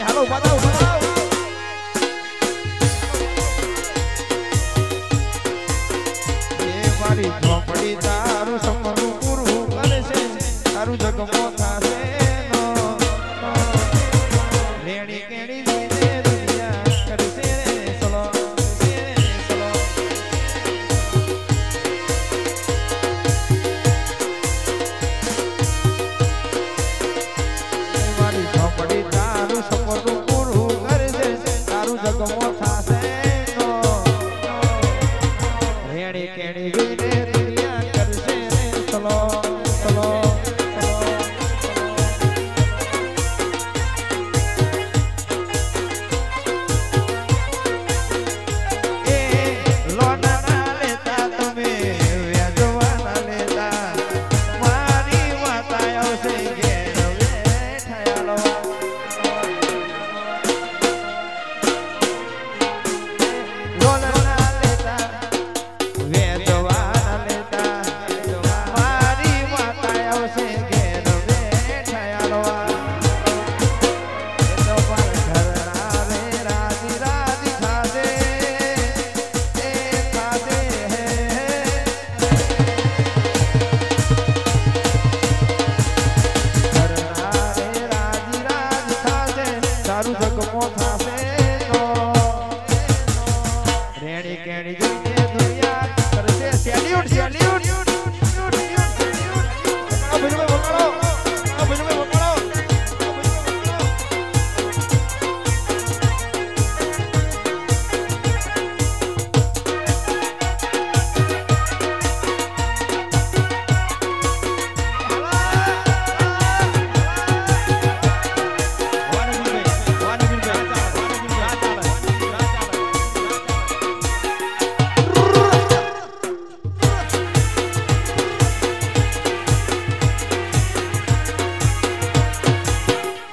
હાલો બતાવો બતાવો એ મારી ઝોપડી તારું સપનું પૂરું કરે છે તારું જગમો થાશે નો રેડી કેડી જીને દુનિયા કરશે રે સલો મારી ઝોપડી તારું સપનું પૂરું કરશે તારું જગમો થાશે નો રેડી કેડી જીને દુનિયા કરશે રે સલો સલો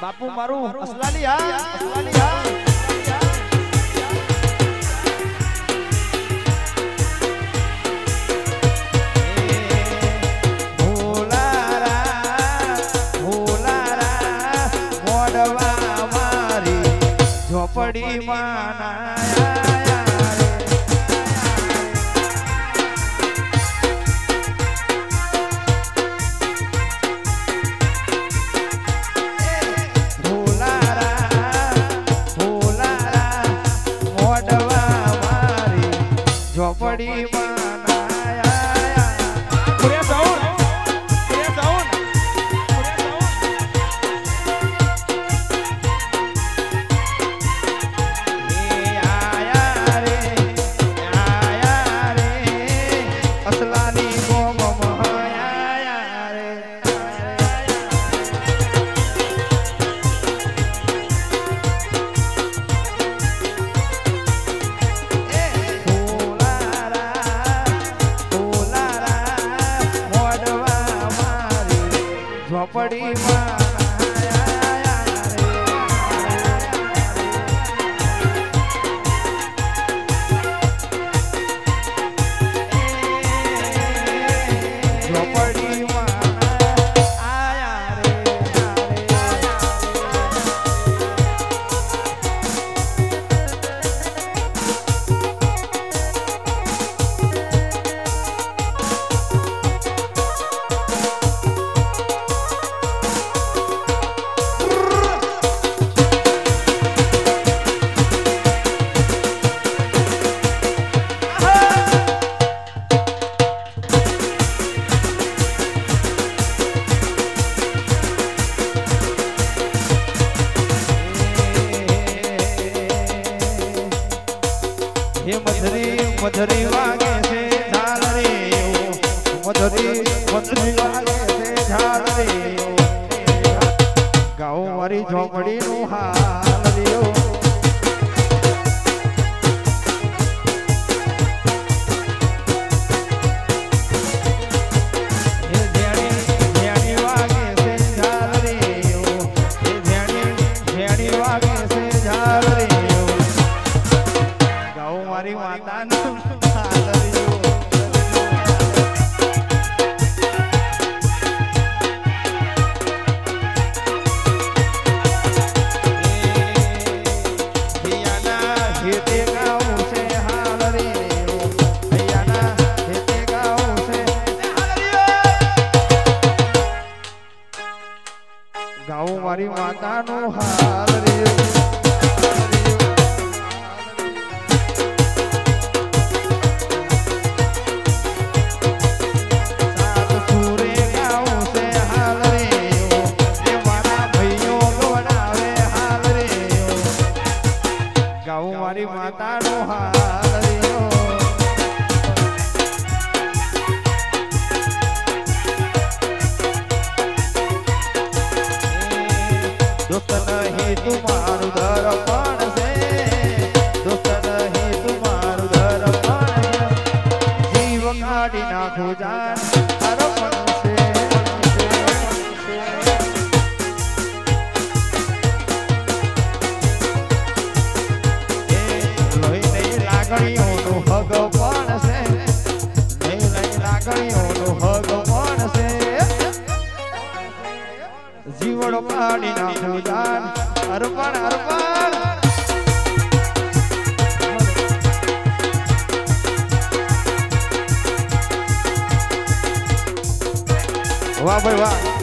બાપુ મારું અસલાલી હા અસલાલી હા મોડવા મારી ઝોપડી માં ઝોપડી માં ઝોપડી માં મધરી વાગે છે ઝાલ રે મધરી વાગે છે ઝાલ રે ગાઉ મારી ઝોપડી નું હાલ રે માતાનો હાલ રે માતાનો હાલ રહ્યો દોસ્ત નહીં તું મારું દર્પણ છે દોસ્ત નહીં તું મારું દર્પણ છે જીવ કાઢી નાખું જાન અર્પણ લાગણીઓનું ભગવાન છે નહીં નહીં લાગણીઓનું ભગવાન છે જીવડો પાડી નાખું દાન અર્પણ અર્પણ વાહ ભાઈ વાહ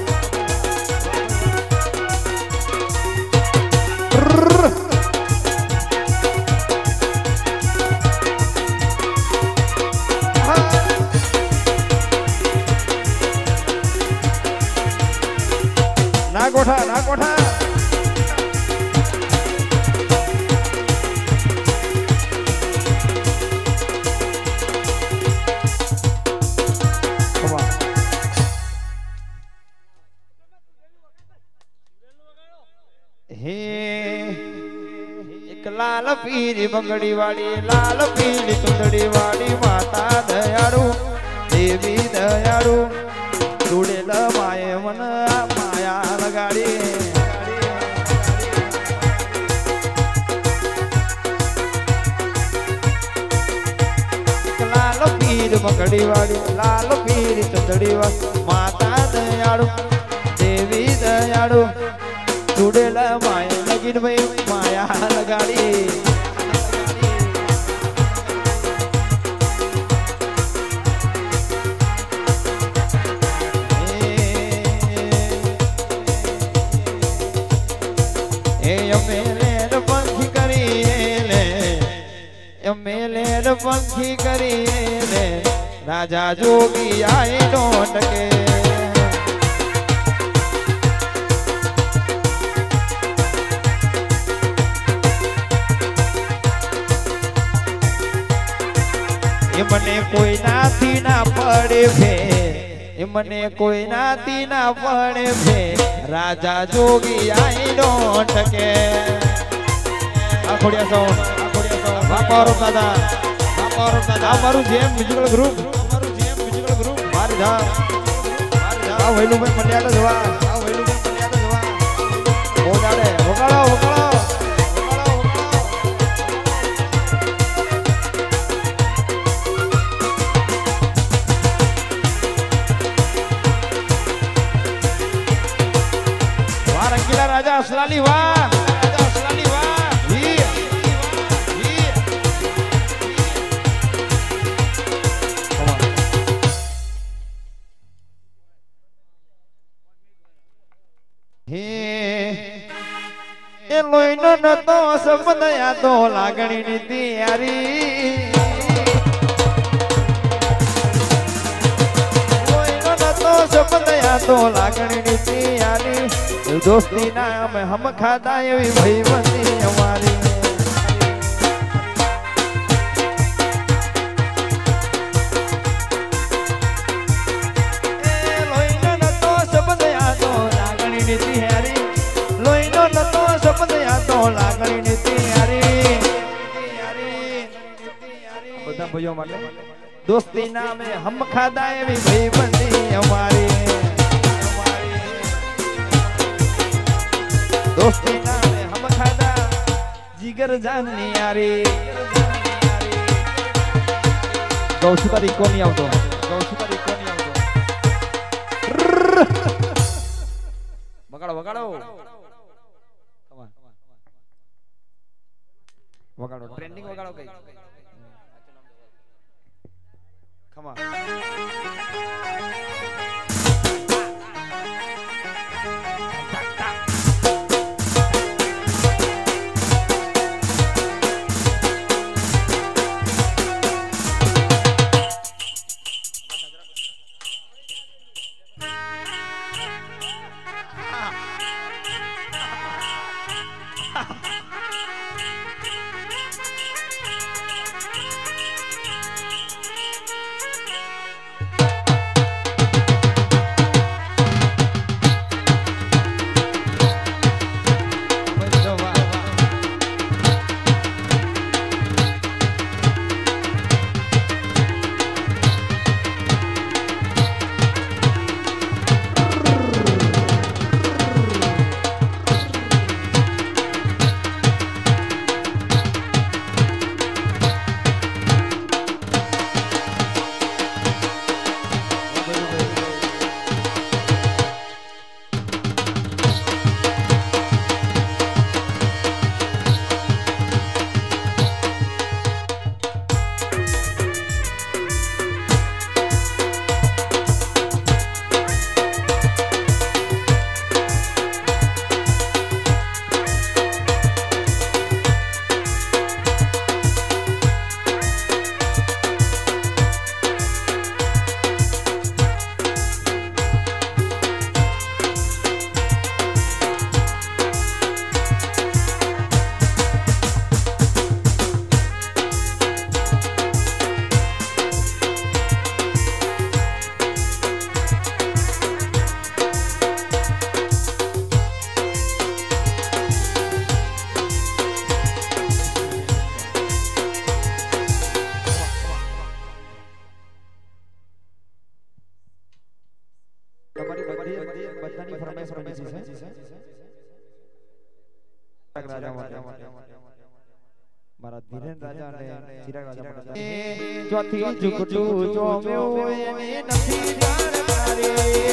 ના કોઠા ના કોઠા હે એક લાલ પીરી બંગડી વાળી લાલ પીરી ચુંદડી વાળી માતા દયાળુ દેવી દયાળુ જોડેલ માએ મન માયા લગાડી લાલ પીર મકડી વાળી લાલ પીર ચંદડી વાળી માતા દયાળુ દેવી દયાળુ જોડેલ માએ લગીન ભાઈ માયા લગાડી પંખી કરીને રાજા જોગી આય નો ટકે એ મને કોઈ નાથી ના પડે ભે એ મને કોઈ નાથી ના પડે ભે રાજા જોગી આય નો ટકે આ ખોડિયા સાઉન્ડ બાપારો દાદા અમારું જેમ મ્યુઝિકલ ગ્રુપ મારી જા આ વૈલુભાઈ મંડ્યાલે જવા આ વૈલુભાઈ મંડ્યાલે જવા ઓડાડે વગાડો વગાડો વાહ રંગીલા રાજા અસલાલી વાહ લોહીનો નતો સંબંધ આ તો લાગણીની તૈયારી લોહીનો નતો સંબંધ આ તો લાગણીની તૈયારી દોસ્તી નામ હમ ખાધા એવી ભાઈબંધી અમારી લોહીનો નતો સંબંધ આ તો લાગણીની તૈયારી લોહીનો નતો લાગણીની તૈયારી બધા ભાઈઓ માટે દોસ્તી નામે હમ ખાધા એવી ભાઈબંધી અમારી દોસ્તી નામે હમ ખાધા જીગર જાનની યારી ગૌસુતારી કોની આવતો વગાડો વગાડો વગાડો ટ્રેન્ડિંગ વગાડો કઈ ખમા ચિરાગ રાજા માટે મારા ધીરેન રાજા અને ચિરાગ રાજા માટે ચોથી ઝુકટું જોમ્યો એની નથી જાણકારી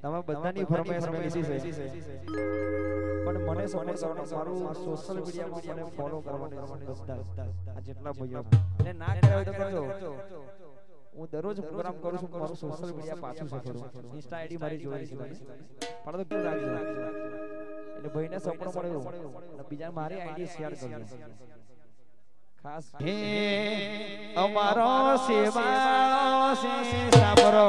તમે બધાની ફરમાઈશ મેં લીધી છે પણ મને સપોર્ટ કરવાનો મારું સોશિયલ મીડિયામાં મને ફોલો કરવાનો બધા આ જેટલા ભાઈઓ અને ના કર્યા તો કરજો હું દરરોજ પ્રોગ્રામ કરું છું મારું સોશિયલ મીડિયા પાછું છે થોડું ઇન્સ્ટા આઈડી મારી જોઈ છે પણ તો કેવું રાખજો એટલે ભાઈને સપોર્ટ મળ્યો અને બીજા મારી આઈડી શેર કરજો ખાસ હે અમારો સેવા છે સાબરો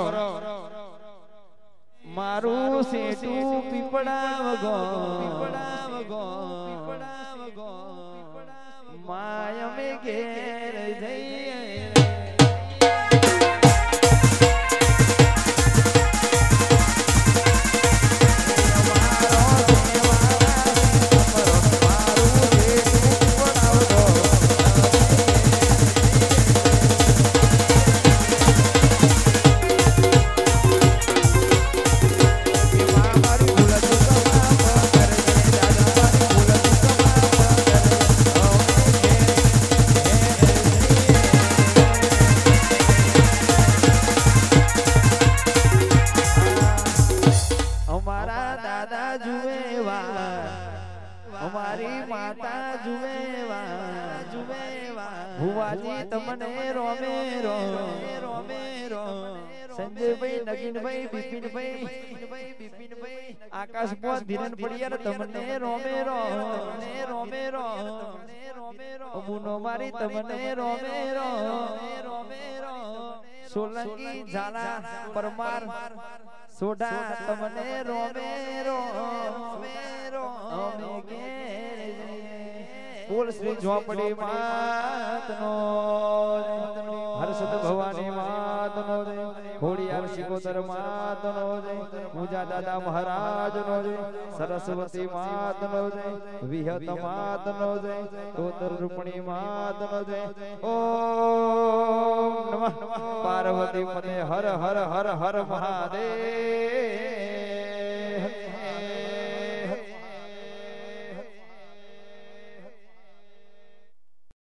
મારું સેટું પીપળા વગો માય મે ઘેર જઈએ हमारी माता जुवेवा भुवाजी तमने रोमे रो संजय भाई नगीन भाई बिपिन भाई आकाश बहुत धीरन पड़िया तमने रोमे रो मुनो मारी तमने रोमे रो सोलंकी झाला परमार सोडा तमने रोमे रो बोल श्री झोपड़ी मातनो हर्षद भवानी मातनो होड़ियार शिकोतर मातनो पूजा दादा महाराज नो सरस्वती मातनो विहत मातनो तोतर रूपणी मातनो ओम नमः पार्वती पते हर हर हर हर महादेव